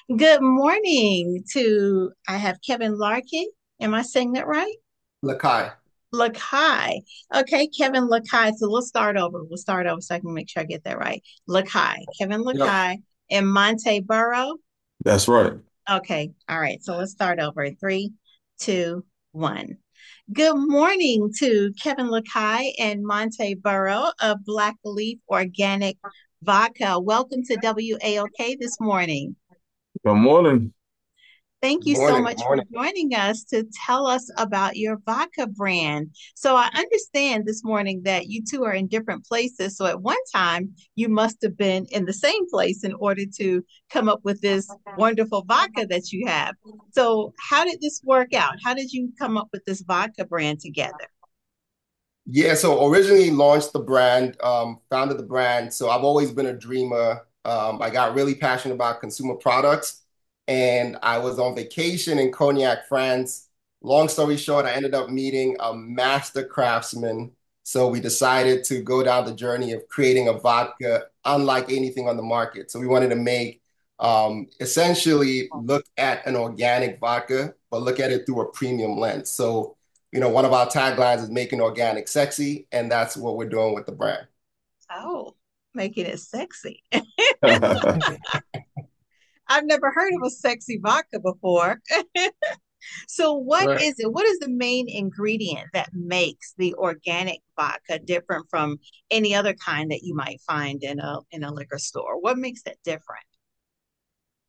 Good morning to, I have Kevin Larkin. Am I saying that right? Lakai. Lakai. Okay, Kevin Lakai. So we'll start over. We'll start over so I can make sure I get that right. Lakai. Kevin Yep. Lakai and Monte Burrow. That's right. Okay, all right. So let's start over. Three, two, one. Good morning to Kevin Lakai and Monte Burrow of Blackleaf Organic Vodka. Welcome to WAOK this morning. Good morning. Thank you so Morning. much for Morning. joining us to tell us about your vodka brand. So, I understand this morning that you two are in different places. So, at one time, you must have been in the same place in order to come up with this wonderful vodka that you have. So, how did this work out? How did you come up with this vodka brand together? Yeah, so originally launched the brand, founded the brand. So I've always been a dreamer. I got really passionate about consumer products, and I was on vacation in Cognac, France. Long story short, I ended up meeting a master craftsman. So we decided to go down the journey of creating a vodka unlike anything on the market. So we wanted to make essentially look at an organic vodka, but look at it through a premium lens. So one of our taglines is making organic sexy, and that's what we're doing with the brand. Oh, making it sexy. I've never heard of a sexy vodka before. So, what Right. is it? What is the main ingredient that makes the organic vodka different from any other kind that you might find in a liquor store? What makes it different?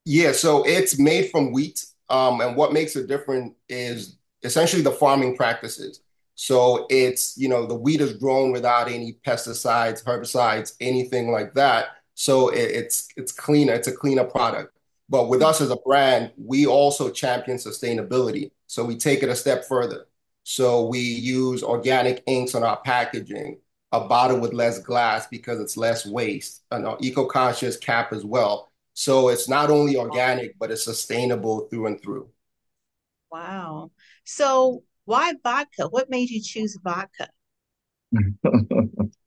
Yeah, so it's made from wheat. And what makes it different is essentially the farming practices. So the wheat is grown without any pesticides, herbicides, anything like that. So it's cleaner, it's a cleaner product. But with us as a brand, we also champion sustainability. So we take it a step further. So we use organic inks on our packaging, a bottle with less glass because it's less waste, an eco-conscious cap as well. So it's not only organic, but it's sustainable through and through. Wow. So, why vodka? What made you choose vodka?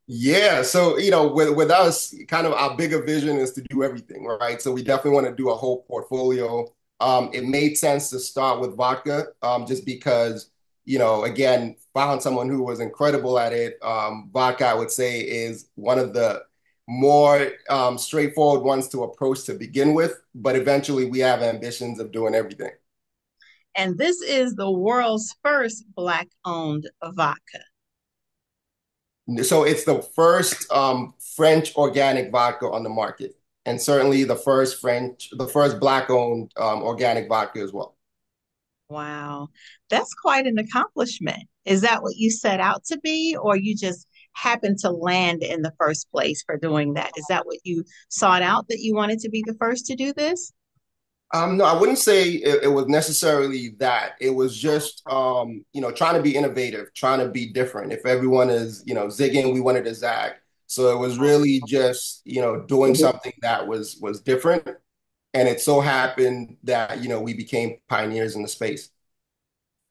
Yeah, so with us, kind of our bigger vision is to do everything, right? So we definitely want to do a whole portfolio. It made sense to start with vodka, just because, again, found someone who was incredible at it. Vodka, I would say, is one of the more straightforward ones to approach to begin with, but eventually we have ambitions of doing everything. And this is the world's first black-owned vodka. So it's the first French organic vodka on the market, and certainly the first black-owned organic vodka as well. Wow. That's quite an accomplishment. Is that what you set out to be, or you just happened to land in the first place for doing that? Is that what you sought out that you wanted to be the first to do this? No, I wouldn't say it was necessarily that. It was just, trying to be innovative, trying to be different. If everyone is, zigging, we wanted to zag. So it was really just, doing something that was different. And it so happened that, we became pioneers in the space.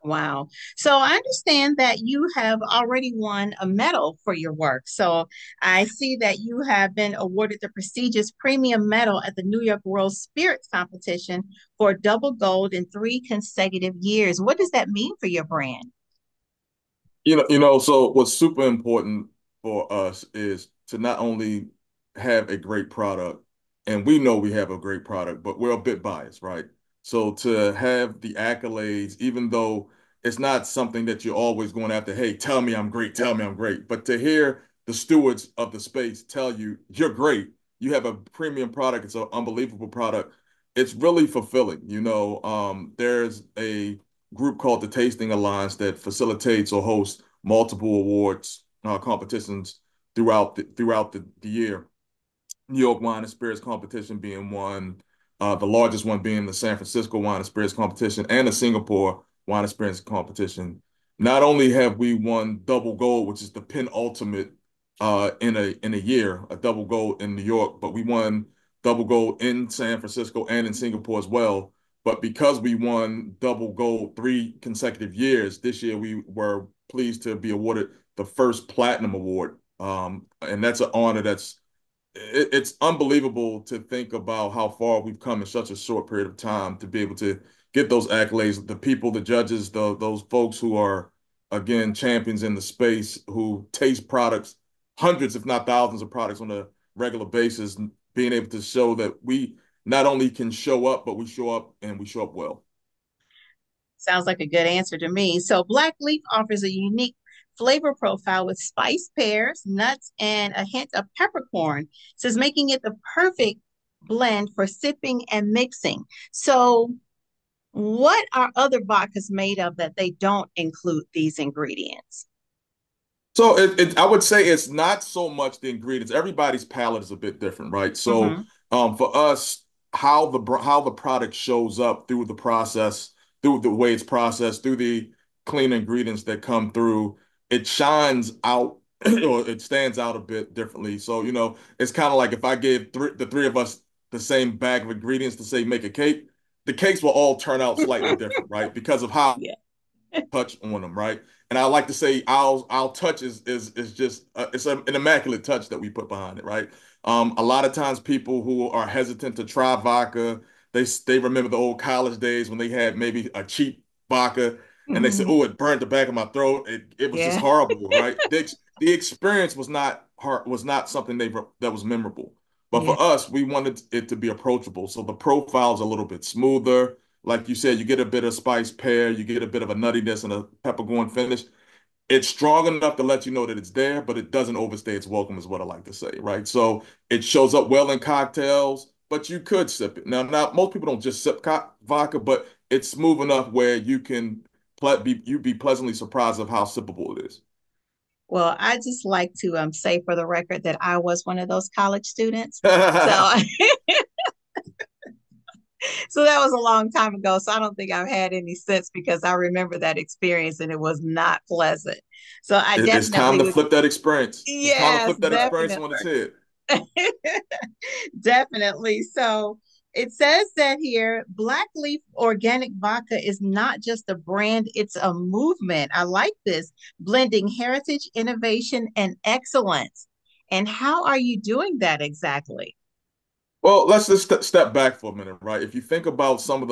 Wow. So I understand that you have already won a medal for your work. So I see that you have been awarded the prestigious premium medal at the New York World Spirits Competition for double gold in 3 consecutive years. What does that mean for your brand? So what's super important for us is to not only have a great product, and we know we have a great product, but we're a bit biased, right? So to have the accolades, even though it's not something that you're always going after, hey, tell me I'm great, tell me I'm great. But to hear the stewards of the space tell you you're great, you have a premium product, it's an unbelievable product, it's really fulfilling. There's a group called the Tasting Alliance that facilitates or hosts multiple awards competitions throughout the year. New York Wine and Spirits competition being one, the largest one being the San Francisco Wine and Spirits competition and the Singapore Wine and Spirits competition. Not only have we won double gold, which is the penultimate in a year, a double gold in New York, but we won double gold in San Francisco and in Singapore as well. But because we won double gold 3 consecutive years, this year we were pleased to be awarded the first platinum award. And that's an honor that's it's unbelievable to think about how far we've come in such a short period of time to be able to get those accolades. The people, the judges, those folks who are, again, champions in the space, who taste products, hundreds, if not thousands of products on a regular basis, being able to show that we not only can show up, but we show up and we show up well. Sounds like a good answer to me. So, Black Leaf offers a unique flavor profile with spice pears, nuts, and a hint of peppercorn. Says making it the perfect blend for sipping and mixing. So, what are other vodkas made of that they don't include these ingredients? So I would say it's not so much the ingredients. Everybody's palate is a bit different, right? So Hmm. for us, how the product shows up through the process, through the way it's processed, through the clean ingredients that come through, it shines out or it stands out a bit differently. So, it's kind of like if I gave the three of us the same bag of ingredients to say make a cake, the cakes will all turn out slightly different, right? Because of how Yeah. touch on them, right? And I like to say our touch is just it's an immaculate touch that we put behind it, right? A lot of times people who are hesitant to try vodka, they remember the old college days when they had maybe a cheap vodka and they said, Hmm. "Oh, it burned the back of my throat. It was just Yeah. horrible," right? The experience was not hard, was not something that was memorable. But Yeah. for us, we wanted it to be approachable. So the profile's a little bit smoother. Like you said, you get a bit of spice pear, you get a bit of a nuttiness and a peppercorn finish. It's strong enough to let you know that it's there, but it doesn't overstay its welcome, is what I like to say, right? So it shows up well in cocktails, but you could sip it. Now most people don't just sip vodka, but it's smooth enough where you'd be pleasantly surprised of how sippable it is. Well, I just like to say for the record that I was one of those college students. So so that was a long time ago. So I don't think I've had any since because I remember that experience and it was not pleasant. So I It's time definitely to would, flip that experience. It's time to yes, flip that experience on its definitely. head. Definitely. So it says that here, Blackleaf Organic Vodka is not just a brand, it's a movement. I like this, blending heritage, innovation, and excellence. And how are you doing that exactly? Well, let's just step back for a minute, right? If you think about some of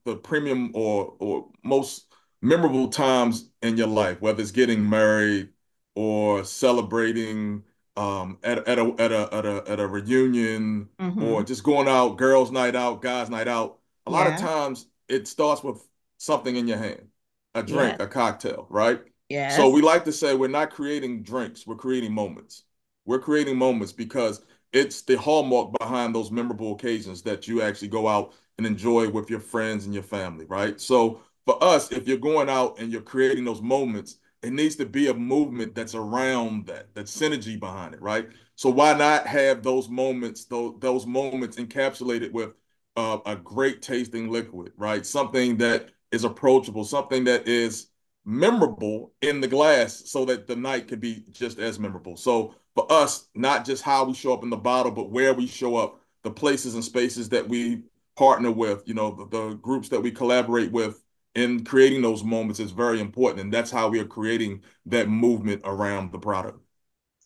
the premium or most memorable times in your life, whether it's getting married or celebrating at a reunion or Hmm. just going out, girls' night out, guys' night out, a lot of Yeah. times it starts with something in your hand, a drink, Yes. a cocktail, right? So Yes. we like to say we're not creating drinks, we're creating moments. We're creating moments because it's the hallmark behind those memorable occasions that you actually go out and enjoy with your friends and your family, right? So for us, if you're going out and you're creating those moments, it needs to be a movement that's around that synergy behind it, right? So why not have those moments encapsulated with a great tasting liquid, right? Something that is approachable, something that is memorable in the glass so that the night could be just as memorable. So for us, not just how we show up in the bottle, but where we show up, the places and spaces that we partner with, the groups that we collaborate with in creating those moments is very important. And that's how we are creating that movement around the product.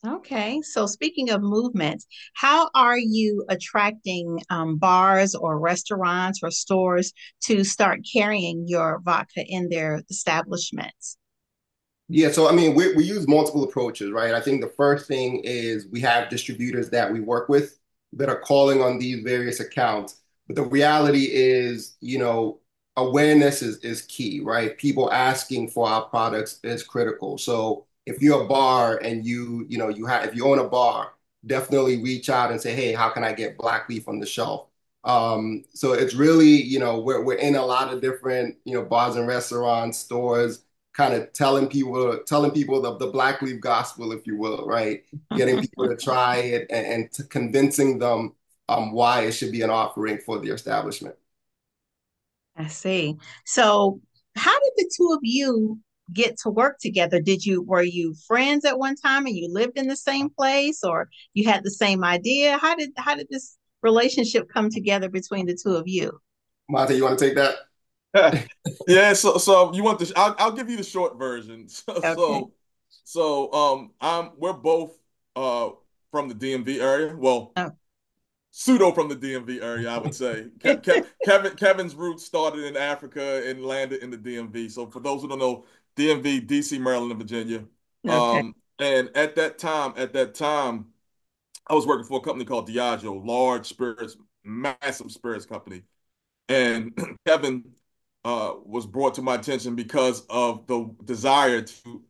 Okay. So speaking of movements, how are you attracting bars or restaurants or stores to start carrying your vodka in their establishments? Yeah, so I mean, we use multiple approaches, right? I think the first thing is we have distributors that we work with that are calling on these various accounts. But the reality is, awareness is key, right? People asking for our products is critical. So if you're a bar and if you own a bar, definitely reach out and say, hey, how can I get Black Leaf on the shelf? So it's really, we're in a lot of different, bars and restaurants, stores kind of telling people the Black Leaf gospel, if you will, right? Getting people to try it and to convincing them why it should be an offering for the establishment. I see. So, how did the two of you get to work together? Were you friends at one time and you lived in the same place or you had the same idea? How did this relationship come together between the two of you? Monte, you want to take that? Yeah, so you want I'll give you the short version. Okay. We're both uh from the DMV area. Well, Oh. pseudo from the DMV area, I would say. Kevin's roots started in Africa and landed in the DMV. So for those who don't know, DMV, DC, Maryland, and Virginia. Okay. And at that time, I was working for a company called Diageo, large spirits, massive spirits company. And Kevin was brought to my attention because of the desire to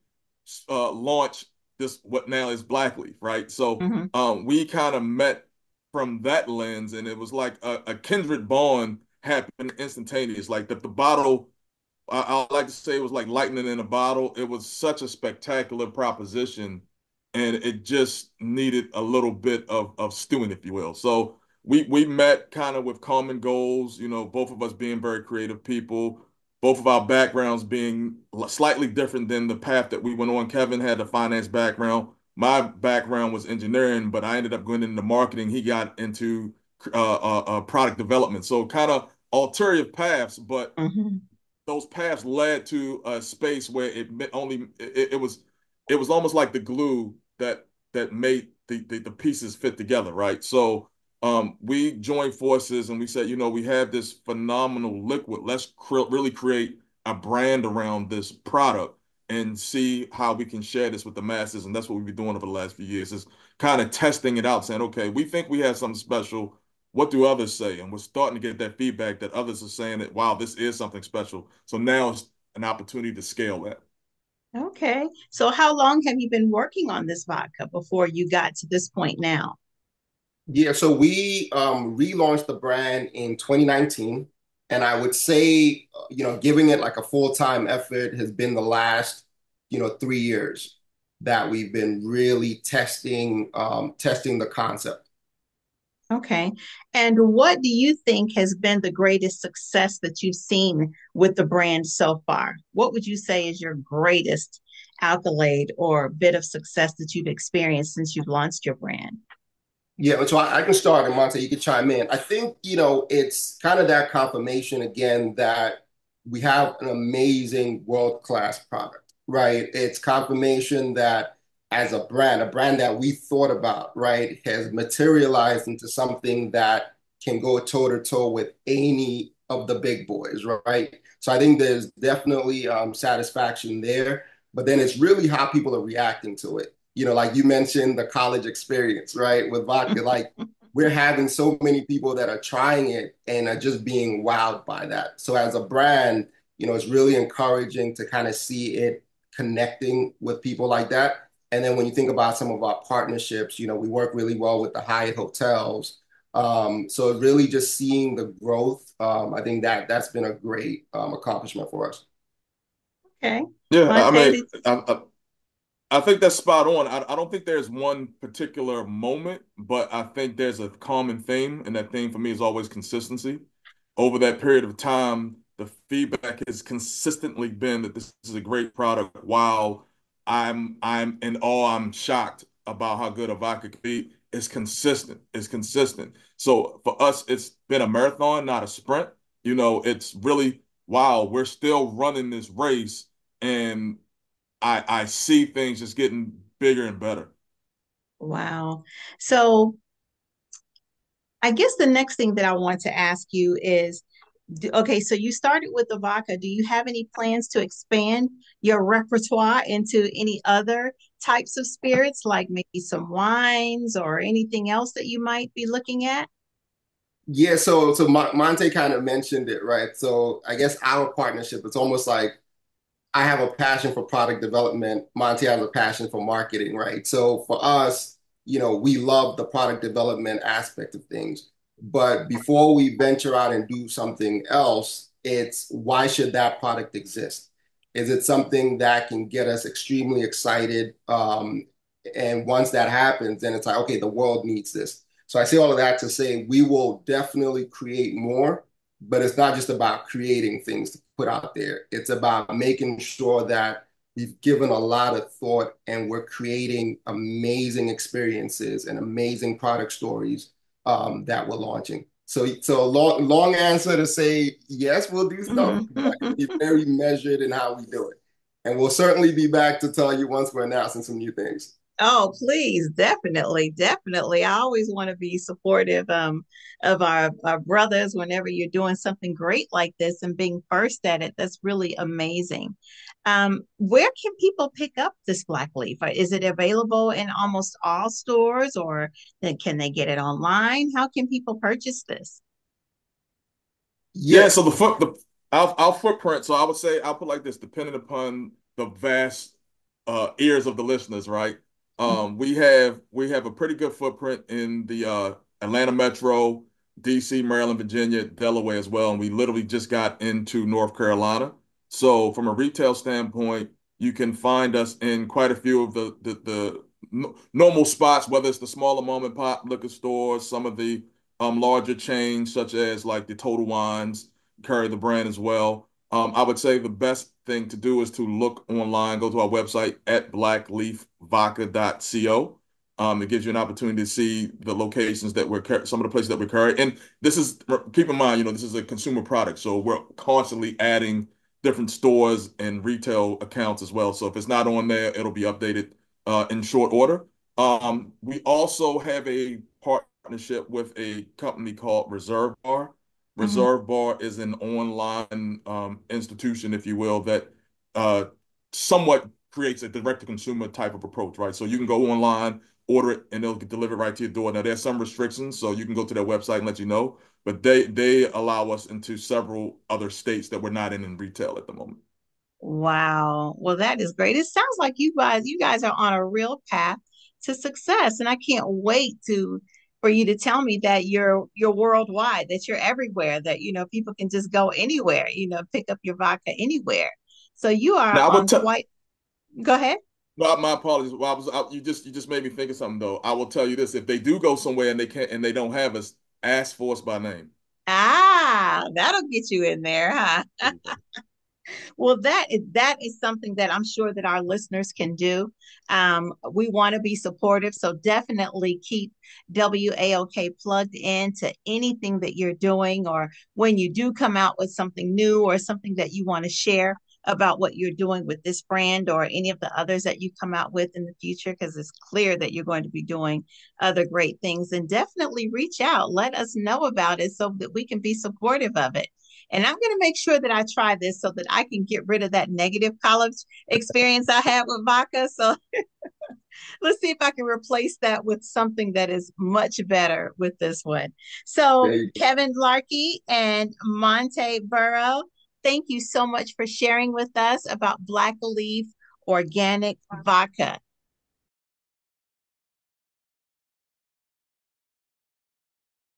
launch this what now is Blackleaf, right? So Hmm. we kind of met from that lens, and it was like a kindred bond happened instantaneous. Like the bottle, I like to say it was like lightning in a bottle. It was such a spectacular proposition, and it just needed a little bit of stewing, if you will. So we met kind of with common goals, both of us being very creative people, both of our backgrounds being slightly different than the path that we went on. Kevin had a finance background. My background was engineering, but I ended up going into marketing. He got into product development. So kind of alternative paths, but Hmm. those paths led to a space where it was almost like the glue that made the pieces fit together, right? So we joined forces and we said, we have this phenomenal liquid. Let's really create a brand around this product and see how we can share this with the masses. And that's what we've been doing over the last few years, is kind of testing it out, saying, okay, we think we have something special. What do others say? And we're starting to get that feedback that others are saying that, wow, this is something special. So now it's an opportunity to scale that. Okay. So how long have you been working on this vodka before you got to this point now? Yeah, so we relaunched the brand in 2019, and I would say, giving it like a full-time effort has been the last, 3 years that we've been really testing the concept. Okay. And what do you think has been the greatest success that you've seen with the brand so far? What would you say is your greatest accolade or bit of success that you've experienced since you've launched your brand? Yeah, so I can start, and Monte, you can chime in. I think, it's kind of that confirmation again that we have an amazing world-class product, right? It's confirmation that as a brand that we thought about, right, has materialized into something that can go toe-to-toe with any of the big boys, right? So I think there's definitely satisfaction there, but then it's really how people are reacting to it. Like you mentioned, the college experience, right? With vodka, like we're having so many people that are trying it and are just being wowed by that. So as a brand, it's really encouraging to kind of see it connecting with people like that. And then when you think about some of our partnerships, we work really well with the Hyatt hotels. So really just seeing the growth, I think that's been a great accomplishment for us. Okay. Yeah, I Monte, mean, I think that's spot on. I don't think there's one particular moment, but I think there's a common theme, and that theme for me is always consistency. Over that period of time, the feedback has consistently been that this is a great product. While I'm in awe, I'm shocked about how good a vodka could be. It's consistent. It's consistent. So for us, it's been a marathon, not a sprint. It's really wow, we're still running this race, and I see things just getting bigger and better. wow. So I guess the next thing that I want to ask you is, okay, so you started with the vodka. Do you have any plans to expand your repertoire into any other types of spirits, like maybe some wines or anything else that you might be looking at? Yeah, so Monte kind of mentioned it, right? So I guess our partnership, it's almost like I have a passion for product development. Monty has a passion for marketing, right? So for us, we love the product development aspect of things. But before we venture out and do something else, it's why should that product exist? Is it something that can get us extremely excited? And once that happens, then it's like, okay, the world needs this. So I say all of that to say we will definitely create more, but it's not just about creating things to put out there. It's about making sure that we've given a lot of thought and we're creating amazing experiences and amazing product stories that we're launching. So a long answer to say yes, we'll do stuff, but Mhm. be very measured in how we do it. And we'll certainly be back to tell you once we're announcing some new things. Oh, please, definitely, definitely. I always want to be supportive of our brothers whenever you're doing something great like this and being first at it. That's really amazing. Where can people pick up this black leaf? Is it available in almost all stores, or can they get it online? How can people purchase this? Yeah, Yeah. so our footprint. So I would say I'll put like this, depending upon the vast ears of the listeners, right? We have a pretty good footprint in the Atlanta Metro, DC, Maryland, Virginia, Delaware as well, and we literally just got into North Carolina. So from a retail standpoint, you can find us in quite a few of the normal spots, whether it's the smaller mom and pop liquor stores, some of the larger chains such as like the Total Wines carry the brand as well. I would say the best thing to do is to look online, go to our website at blackleafvodka.co. It gives you an opportunity to see the locations that some of the places that we carry. And this is, keep in mind, this is a consumer product, so we're constantly adding different stores and retail accounts as well. So if it's not on there, it'll be updated in short order. We also have a partnership with a company called Reserve Bar. Mhm. Reserve Bar is an online institution, if you will, that uh, somewhat creates a direct-to-consumer type of approach, right? So you can go online, order it, and they'll get delivered right to your door. Now, there's some restrictions, so you can go to their website and let you know, but they allow us into several other states that we're not in retail at the moment. Wow. Well, that is great. It sounds like you guys are on a real path to success. And I can't wait to for you to tell me that you're worldwide, that you're everywhere, that people can just go anywhere, pick up your vodka anywhere. So you are Now, I would on tell. quite go ahead. Well, my apologies. Well, you just made me think of something though. I will tell you this: if they do go somewhere and they don't have us, ask for us by name. Ah, that'll get you in there, huh? There you go. Well, that is something that I'm sure that our listeners can do. We want to be supportive, so definitely keep WAOK plugged in to anything that you're doing, or when you do come out with something new or something that you want to share about what you're doing with this brand or any of the others that you come out with in the future, because it's clear that you're going to be doing other great things. And definitely reach out, let us know about it so that we can be supportive of it. And I'm going to make sure that I try this so that I can get rid of that negative college experience I had with vodka. So let's see if I can replace that with something that is much better with this one. There So, you go. Kevin Larkey and Monte Burrow, thank you so much for sharing with us about Blackleaf Organic Vodka.